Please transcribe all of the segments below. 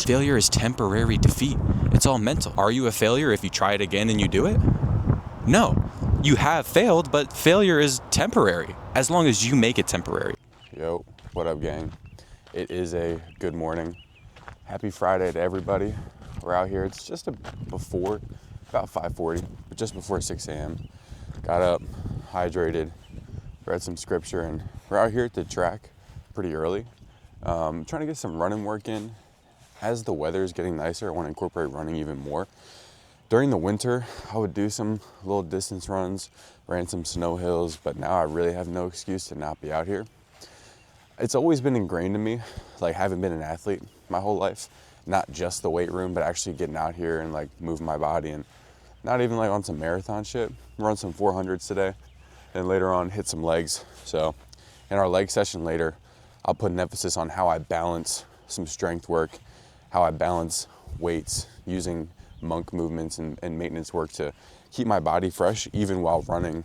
Failure is temporary defeat. It's all mental. Are you a failure if you try it again and you do it? No. You have failed, but failure is temporary, as long as you make it temporary. Yo, what up, gang? It is a good morning. Happy Friday to everybody. We're out here. It's just about 5:40, but just before 6 a.m. Got up, hydrated, read some scripture, and we're out here at the track pretty early. Trying to get some running work in. As the weather is getting nicer, I want to incorporate running even more. During the winter, I would do some little distance runs, ran some snow hills, but now I really have no excuse to not be out here. It's always been ingrained in me, like having been an athlete my whole life, not just the weight room, but actually getting out here and like moving my body, and not even like on some marathon shit. Run some 400s today, and later on hit some legs. So in our leg session later, I'll put an emphasis on how I balance some strength work, how I balance weights using monk movements and maintenance work to keep my body fresh even while running,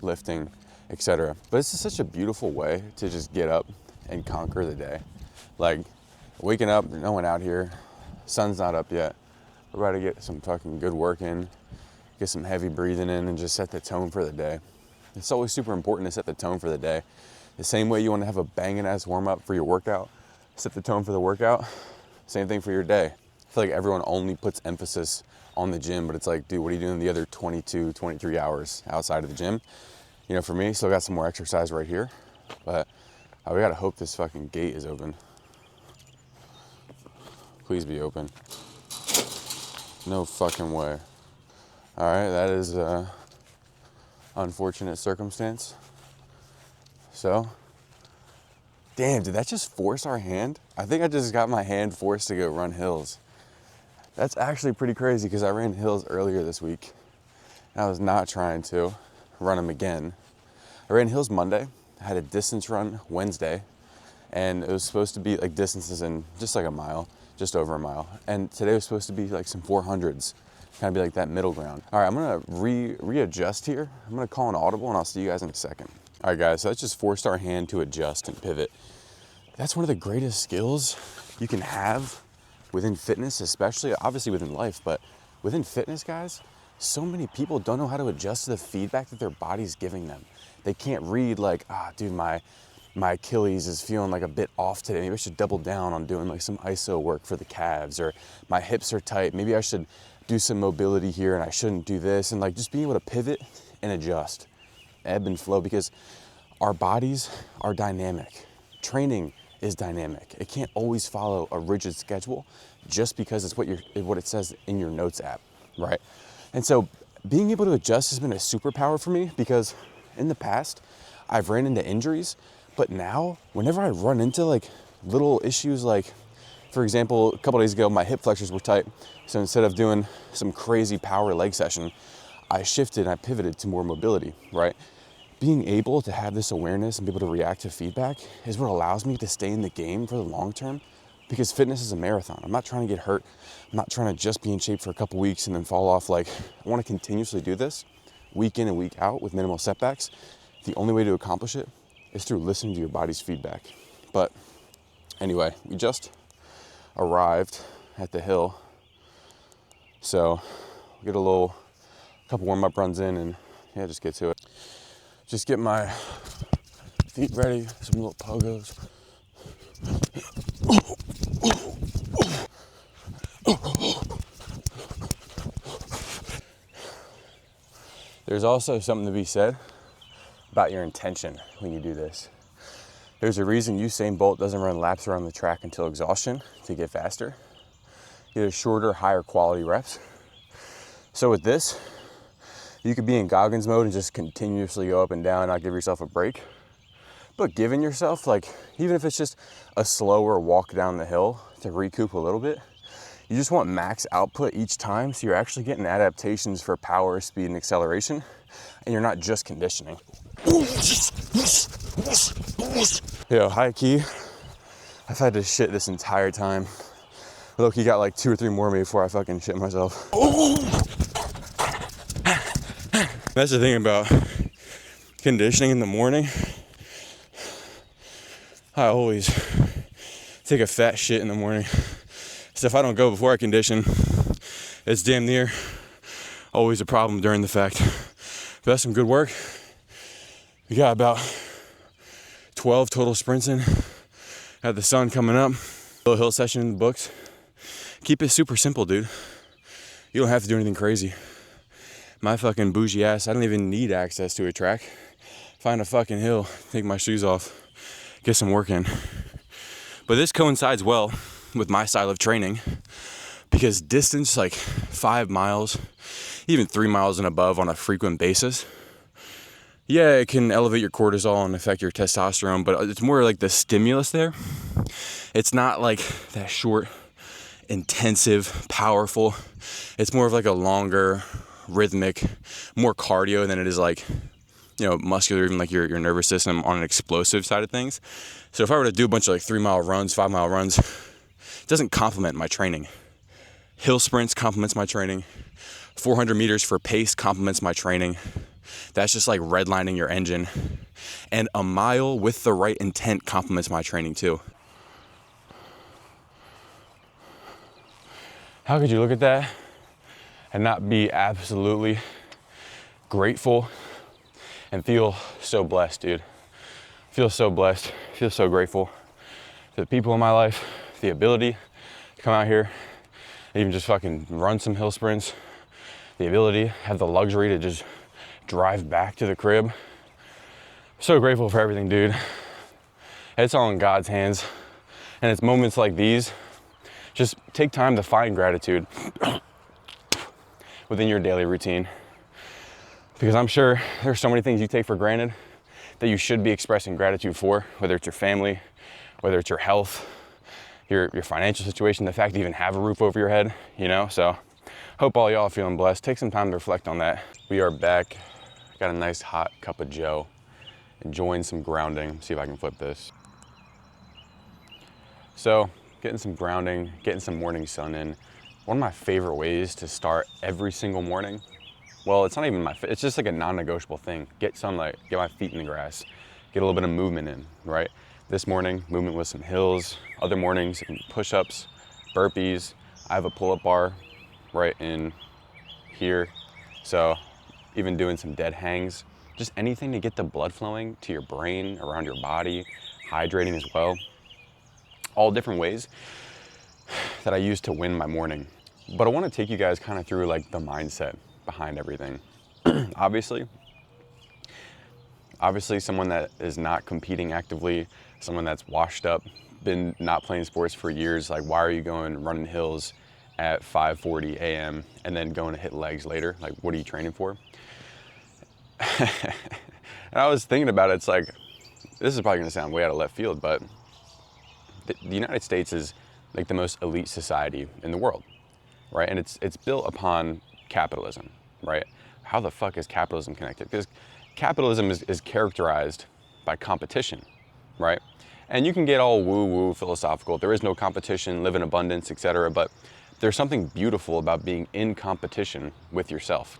lifting, etc. But it's just such a beautiful way to just get up and conquer the day. Like waking up, no one out here, sun's not up yet. We're about to get some fucking good work in, get some heavy breathing in, and just set the tone for the day. It's always super important to set the tone for the day. The same way you want to have a banging ass warm up for your workout, set the tone for the workout, same thing for your day. I feel like everyone only puts emphasis on the gym, but it's like, dude, what are you doing the other 22, 23 hours outside of the gym? You know, for me, still got some more exercise right here, but we gotta hope this fucking gate is open. Please be open. No fucking way. All right, that is a unfortunate circumstance. So, damn, did that just force our hand? I think I just got my hand forced to go run hills. That's actually pretty crazy because I ran hills earlier this week and I was not trying to run them again. I ran hills Monday, I had a distance run Wednesday, and it was supposed to be like distances in just like a mile, just over a mile. And today was supposed to be like some 400s, kind of be like that middle ground. All right, I'm gonna readjust here. I'm gonna call an audible and I'll see you guys in a second. All right guys, so that just forced our hand to adjust and pivot. That's one of the greatest skills you can have within fitness, especially obviously within life, but within fitness, guys, so many people don't know how to adjust to the feedback that their body's giving them. They can't read like, dude, my Achilles is feeling like a bit off today. Maybe I should double down on doing like some iso work for the calves, or my hips are tight. Maybe I should do some mobility here and I shouldn't do this. And like just being able to pivot and adjust, ebb and flow, because our bodies are dynamic. Training is dynamic. It can't always follow a rigid schedule just because it's what it says in your notes app, right? And so being able to adjust has been a superpower for me, because in the past I've ran into injuries, but now whenever I run into like little issues, like for example, a couple days ago my hip flexors were tight, so instead of doing some crazy power leg session, I shifted and I pivoted to more mobility, right? Being able to have this awareness and be able to react to feedback is what allows me to stay in the game for the long term, because fitness is a marathon. I'm not trying to get hurt. I'm not trying to just be in shape for a couple weeks and then fall off. Like, I want to continuously do this week in and week out with minimal setbacks. The only way to accomplish it is through listening to your body's feedback. But anyway, we just arrived at the hill. So we'll get a couple warm-up runs in and yeah, just get to it. Just get my feet ready, some little pogos. There's also something to be said about your intention when you do this. There's a reason Usain Bolt doesn't run laps around the track until exhaustion to get faster. He does shorter, higher quality reps. So with this, you could be in Goggins mode and just continuously go up and down, not give yourself a break. But giving yourself, like, even if it's just a slower walk down the hill to recoup a little bit, you just want max output each time, so you're actually getting adaptations for power, speed, and acceleration, and you're not just conditioning. Yo, high key, I've had to shit this entire time. Look, you got like 2 or 3 more of me before I fucking shit myself. That's the thing about conditioning in the morning. I always take a fat shit in the morning. So if I don't go before I condition, it's damn near always a problem during the fact. But that's some good work. We got about 12 total sprints in. Got the sun coming up. Little hill session in the books. Keep it super simple, dude. You don't have to do anything crazy. My fucking bougie ass, I don't even need access to a track. Find a fucking hill, take my shoes off, get some work in. But this coincides well with my style of training because distance, like 5 miles, even 3 miles and above on a frequent basis, yeah, it can elevate your cortisol and affect your testosterone, but it's more like the stimulus there. It's not like that short, intensive, powerful. It's more of like a longer, rhythmic, more cardio than it is like, you know, muscular, even like your nervous system on an explosive side of things. So if I were to do a bunch of like 3 mile runs, 5 mile runs, it doesn't complement my training. Hill sprints complements my training. 400 meters for pace complements my training. That's just like redlining your engine. And a mile with the right intent complements my training too. How could you look at that and not be absolutely grateful and feel so blessed, dude? Feel so blessed, feel so grateful to the people in my life, the ability to come out here, even just fucking run some hill sprints, the ability, have the luxury to just drive back to the crib. So grateful for everything, dude. It's all in God's hands. And it's moments like these, just take time to find gratitude within your daily routine. Because I'm sure there's so many things you take for granted that you should be expressing gratitude for, whether it's your family, whether it's your health, your financial situation, the fact that you even have a roof over your head, you know? So hope all y'all are feeling blessed. Take some time to reflect on that. We are back. Got a nice hot cup of Joe. Enjoying some grounding. See if I can flip this. So getting some grounding, getting some morning sun in. One of my favorite ways to start every single morning. Well, it's not even it's just like a non-negotiable thing. Get sunlight, get my feet in the grass, get a little bit of movement in, right? This morning, movement with some hills. Other mornings, push-ups, burpees. I have a pull-up bar right in here. So even doing some dead hangs, just anything to get the blood flowing to your brain, around your body, hydrating as well. All different ways that I use to win my morning. But I want to take you guys kind of through like the mindset behind everything. Obviously someone that is not competing actively, someone that's washed up, been not playing sports for years, like why are you going running hills at 5:40 a.m. and then going to hit legs later? Like, what are you training for? And I was thinking about it, it's like, this is probably gonna sound way out of left field, but the United States is like the most elite society in the world, right? And it's built upon capitalism, right? How the fuck is capitalism connected? Because capitalism is characterized by competition, right? And you can get all woo-woo philosophical. There is no competition, live in abundance, etc. But there's something beautiful about being in competition with yourself.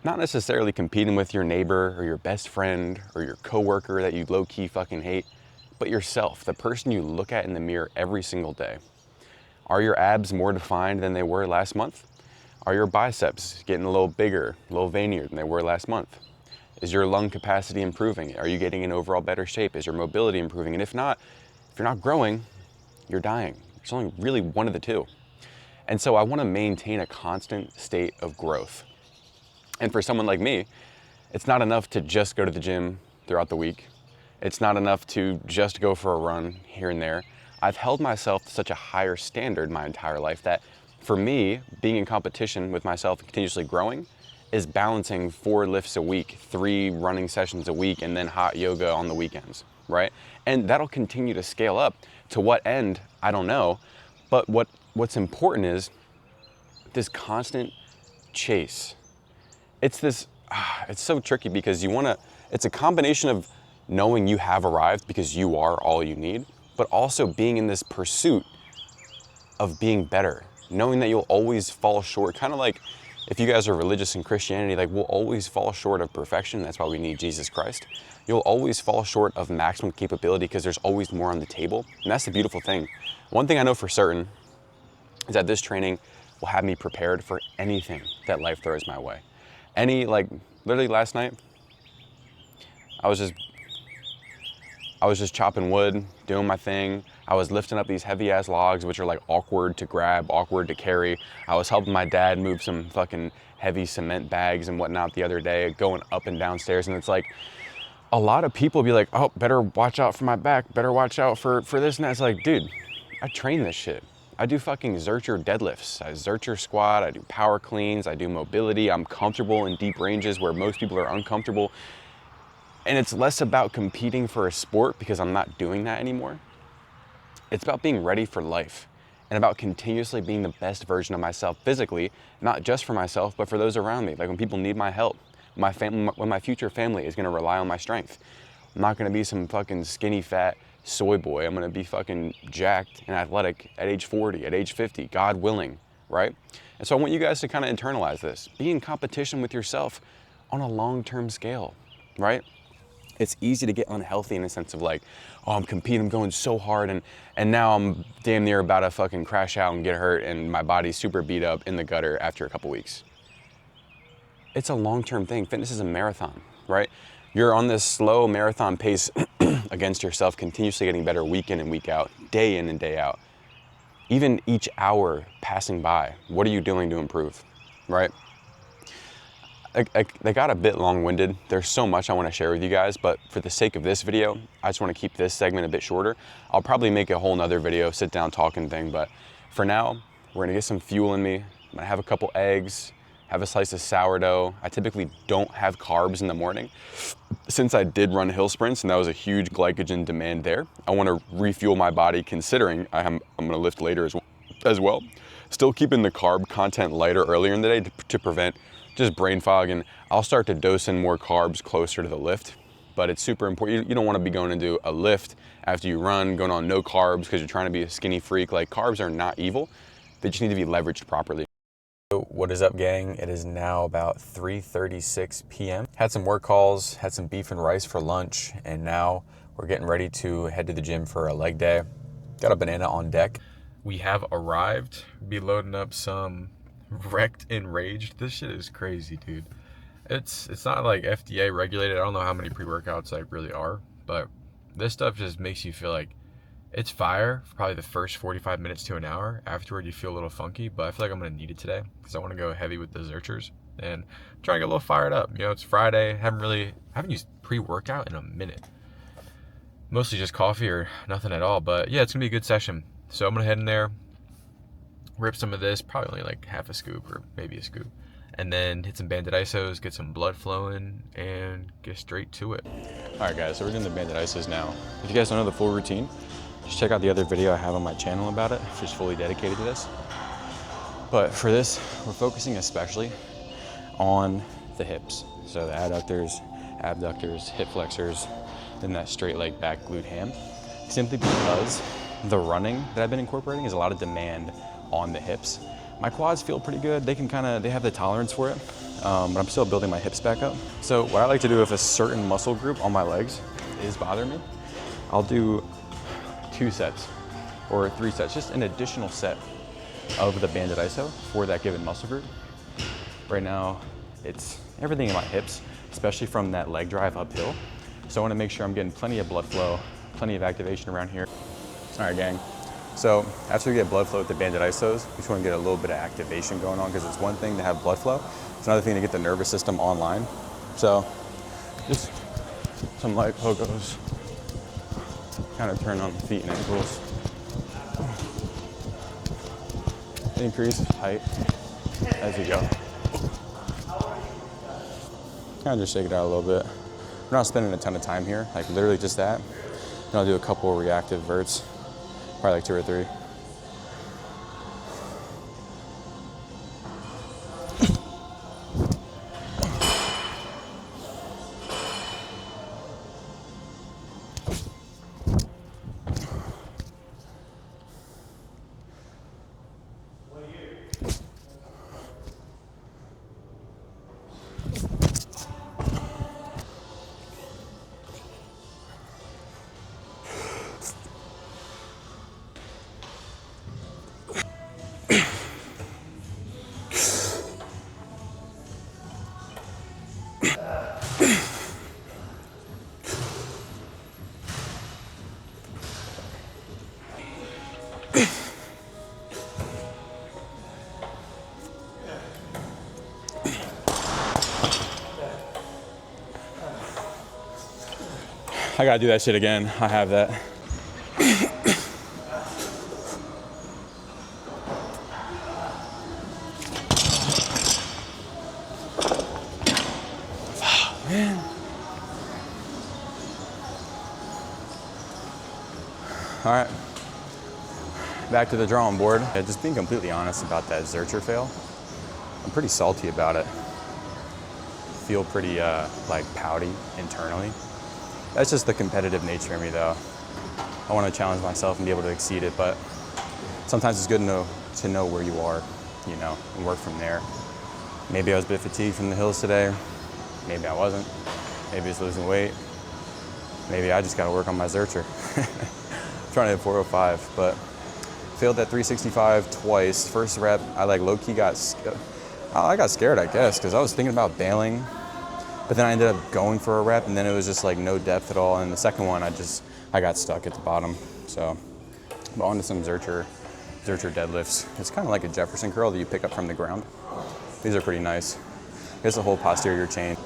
Not necessarily competing with your neighbor or your best friend or your coworker that you low-key fucking hate, but yourself, the person you look at in the mirror every single day. Are your abs more defined than they were last month? Are your biceps getting a little bigger, a little veinier than they were last month? Is your lung capacity improving? Are you getting in overall better shape? Is your mobility improving? And if not, if you're not growing, you're dying. It's only really one of the two. And so I want to maintain a constant state of growth. And for someone like me, it's not enough to just go to the gym throughout the week. It's not enough to just go for a run here and there. I've held myself to such a higher standard my entire life that for me, being in competition with myself and continuously growing is balancing 4 lifts a week, 3 running sessions a week, and then hot yoga on the weekends, right? And that'll continue to scale up. To what end, I don't know. But what's important is this constant chase. It's so tricky because it's a combination of knowing you have arrived because you are all you need, but also being in this pursuit of being better, knowing that you'll always fall short, kind of like if you guys are religious in Christianity, like we'll always fall short of perfection. That's why we need Jesus Christ. You'll always fall short of maximum capability because there's always more on the table. And that's the beautiful thing. One thing I know for certain is that this training will have me prepared for anything that life throws my way. Literally last night, I was just chopping wood, doing my thing. I was lifting up these heavy ass logs, which are like awkward to grab, awkward to carry. I was helping my dad move some fucking heavy cement bags and whatnot the other day, going up and down stairs. And it's like, a lot of people be like, oh, better watch out for my back, better watch out for this and that. It's like, dude, I train this shit. I do fucking Zercher deadlifts, I Zercher squat, I do power cleans, I do mobility. I'm comfortable in deep ranges where most people are uncomfortable. And it's less about competing for a sport because I'm not doing that anymore. It's about being ready for life and about continuously being the best version of myself physically, not just for myself, but for those around me. Like when people need my help, when my future family is gonna rely on my strength. I'm not gonna be some fucking skinny fat soy boy. I'm gonna be fucking jacked and athletic at age 40, at age 50, God willing, right? And so I want you guys to kind of internalize this. Be in competition with yourself on a long-term scale, right? It's easy to get unhealthy in the sense of like, oh, I'm competing, I'm going so hard, and now I'm damn near about to fucking crash out and get hurt and my body's super beat up in the gutter after a couple weeks. It's a long-term thing. Fitness is a marathon, right? You're on this slow marathon pace against yourself, continuously getting better week in and week out, day in and day out. Even each hour passing by, what are you doing to improve, right? They got a bit long-winded. There's so much I want to share with you guys, but for the sake of this video, I just want to keep this segment a bit shorter. I'll probably make a whole nother video, sit down talking thing, but for now, we're gonna get some fuel in me. I'm gonna have a couple eggs, have a slice of sourdough. I typically don't have carbs in the morning. Since I did run hill sprints and that was a huge glycogen demand there, I want to refuel my body considering I'm gonna lift later as well. Still keeping the carb content lighter earlier in the day to prevent just brain fog, and I'll start to dose in more carbs closer to the lift. But it's super important. You don't want to be going into a lift after you run, going on no carbs because you're trying to be a skinny freak. Like, carbs are not evil. They just need to be leveraged properly. What is up, gang? It is now about 3:36 p.m. Had some work calls, had some beef and rice for lunch, and now we're getting ready to head to the gym for a leg day. Got a banana on deck. We have arrived. Be loading up some Wrecked Enraged. This shit is crazy, dude. It's not like FDA regulated. I don't know how many pre-workouts like really are, but this stuff just makes you feel like it's fire for probably the first 45 minutes to an hour. Afterward, you feel a little funky, but I feel like I'm gonna need it today because I want to go heavy with the Zerchers and try and get a little fired up. You know, it's Friday. Haven't used pre-workout in a minute. Mostly just coffee or nothing at all. But yeah, it's gonna be a good session. So I'm gonna head in there, rip some of this, probably only like half a scoop or maybe a scoop, and then hit some banded isos, get some blood flowing, and get straight to it. All right, guys, so we're doing the banded isos now. If you guys don't know the full routine, just check out the other video I have on my channel about it, which is fully dedicated to this. But for this, we're focusing especially on the hips. So the adductors, abductors, hip flexors, then that straight leg back glute ham. Simply because the running that I've been incorporating is a lot of demand on the hips. My quads feel pretty good. They have the tolerance for it, but I'm still building my hips back up. So what I like to do if a certain muscle group on my legs is bothering me, I'll do 2 sets or 3 sets, just an additional set of the banded iso for that given muscle group. Right now, it's everything in my hips, especially from that leg drive uphill. So I wanna make sure I'm getting plenty of blood flow, plenty of activation around here. All right, gang. So after we get blood flow with the banded isos, we just want to get a little bit of activation going on because it's one thing to have blood flow. It's another thing to get the nervous system online. So just some light pogos, kind of turn on the feet and ankles. Increase height as you go. Kind of just shake it out a little bit. We're not spending a ton of time here, like literally just that. Then I'll do a couple reactive verts. Probably like 2 or 3. I gotta do that shit again. I have that. Man. All right, back to the drawing board. Just being completely honest about that Zercher fail, I'm pretty salty about it. Feel pretty like pouty internally. That's just the competitive nature of me though. I want to challenge myself and be able to exceed it, but sometimes it's good to know where you are, you know, and work from there. Maybe I was a bit fatigued from the hills today. Maybe I wasn't. Maybe it's losing weight. Maybe I just got to work on my Zercher. Trying to hit 405, but failed that 365 twice. First rep, I like low-key got scared, I guess, because I was thinking about bailing, but then I ended up going for a rep, and then it was just like no depth at all. And the second one, I got stuck at the bottom. So, but on to some Zercher deadlifts. It's kind of like a Jefferson curl that you pick up from the ground. These are pretty nice. Here's the whole posterior chain.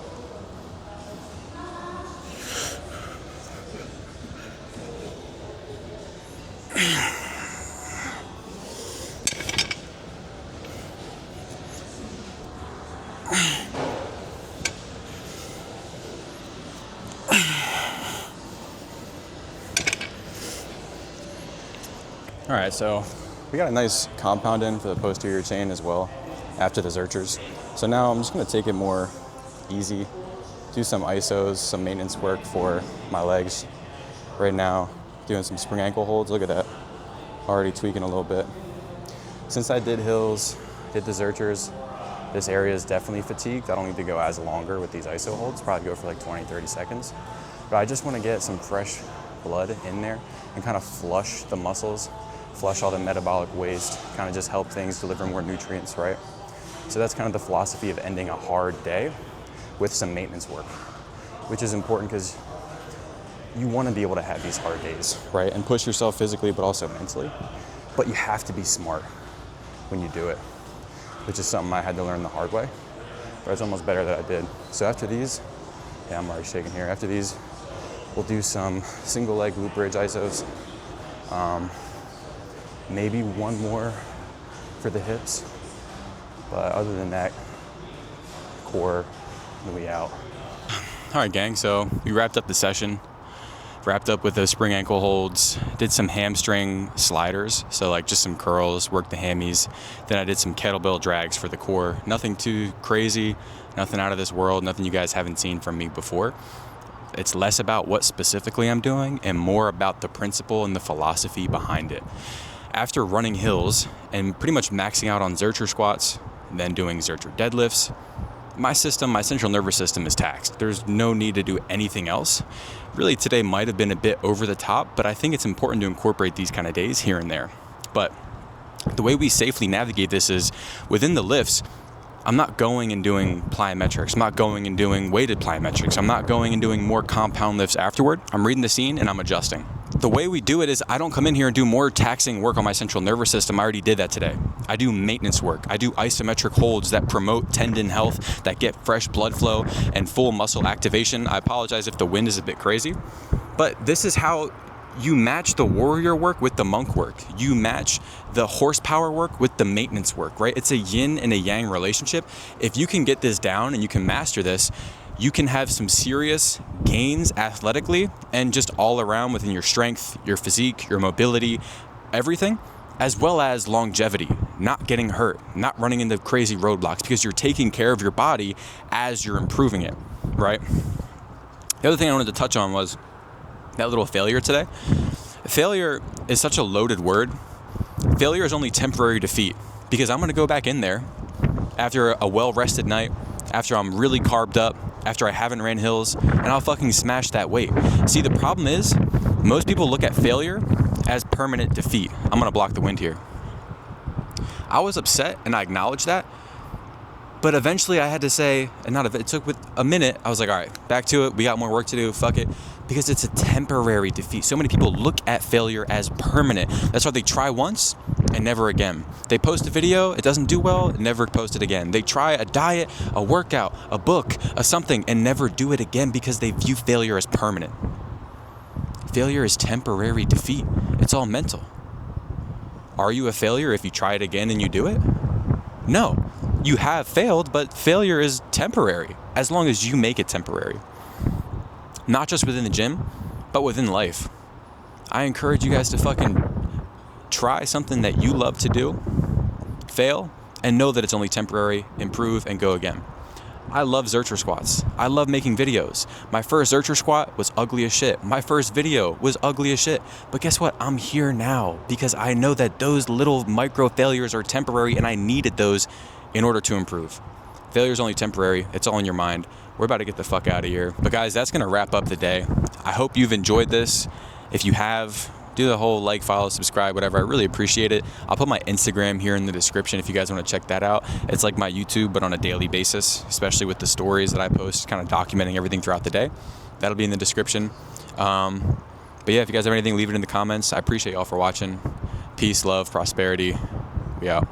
All right, so we got a nice compound in for the posterior chain as well after the Zerchers. So now I'm just gonna take it more easy, do some isos, some maintenance work for my legs. Right now, doing some spring ankle holds. Look at that, already tweaking a little bit. Since I did hills, did the Zerchers, this area is definitely fatigued. I don't need to go as longer with these iso holds, probably go for like 20, 30 seconds. But I just wanna get some fresh blood in there and kind of flush the muscles, flush all the metabolic waste, kind of just help things deliver more nutrients, right? So that's kind of the philosophy of ending a hard day with some maintenance work, which is important because you want to be able to have these hard days, right? And push yourself physically, but also mentally. But you have to be smart when you do it, which is something I had to learn the hard way. But it's almost better that I did. So after these, yeah, I'm already shaking here. After these, we'll do some single leg glute bridge isos. Maybe one more for the hips. But other than that, core, really out. All right, gang, so we wrapped up the session. Wrapped up with those spring ankle holds, did some hamstring sliders, so like just some curls, worked the hammies. Then I did some kettlebell drags for the core. Nothing too crazy, nothing out of this world, nothing you guys haven't seen from me before. It's less about what specifically I'm doing and more about the principle and the philosophy behind it. After running hills and pretty much maxing out on Zercher squats, then doing Zercher deadlifts, my central nervous system is taxed. There's no need to do anything else. Really, today might have been a bit over the top, but I think it's important to incorporate these kind of days here and there. But the way we safely navigate this is within the lifts, I'm not going and doing plyometrics. I'm not going and doing weighted plyometrics. I'm not going and doing more compound lifts afterward. I'm reading the scene and I'm adjusting. The way we do it is I don't come in here and do more taxing work on my central nervous system. I already did that today. I do maintenance work. I do isometric holds that promote tendon health, that get fresh blood flow and full muscle activation. I apologize if the wind is a bit crazy, but this is how you match the warrior work with the monk work. You match the horsepower work with the maintenance work, right? It's a yin and a yang relationship. If you can get this down and you can master this, you can have some serious gains athletically and just all around within your strength, your physique, your mobility, everything, as well as longevity, not getting hurt, not running into crazy roadblocks because you're taking care of your body as you're improving it, right? The other thing I wanted to touch on was that little failure today. Failure is such a loaded word. Failure is only temporary defeat because I'm going to go back in there after a well-rested night, after I'm really carbed up, after I haven't ran hills, and I'll fucking smash that weight. See, the problem is most people look at failure as permanent defeat. I'm going to block the wind here. I was upset and I acknowledged that, but eventually I had to say, it took with a minute, I was like, all right, back to it. We got more work to do. Fuck it. Because it's a temporary defeat. So many people look at failure as permanent. That's why they try once and never again. They post a video, it doesn't do well, never post it again. They try a diet, a workout, a book, a something, and never do it again because they view failure as permanent. Failure is temporary defeat. It's all mental. Are you a failure if you try it again and you do it? No. You have failed, but failure is temporary, as long as you make it temporary. Not just within the gym, but within life. I encourage you guys to fucking try something that you love to do, fail, and know that it's only temporary, improve, and go again. I love Zercher squats. I love making videos. My first Zercher squat was ugly as shit. My first video was ugly as shit. But guess what? I'm here now because I know that those little micro failures are temporary and I needed those in order to improve. Failure is only temporary. It's all in your mind. We're about to get the fuck out of here. But guys, that's going to wrap up the day. I hope you've enjoyed this. If you have, do the whole like, follow, subscribe, whatever. I really appreciate it. I'll put my Instagram here in the description if you guys want to check that out. It's like my YouTube, but on a daily basis, especially with the stories that I post, kind of documenting everything throughout the day. That'll be in the description. But yeah, if you guys have anything, leave it in the comments. I appreciate y'all for watching. Peace, love, prosperity. We out.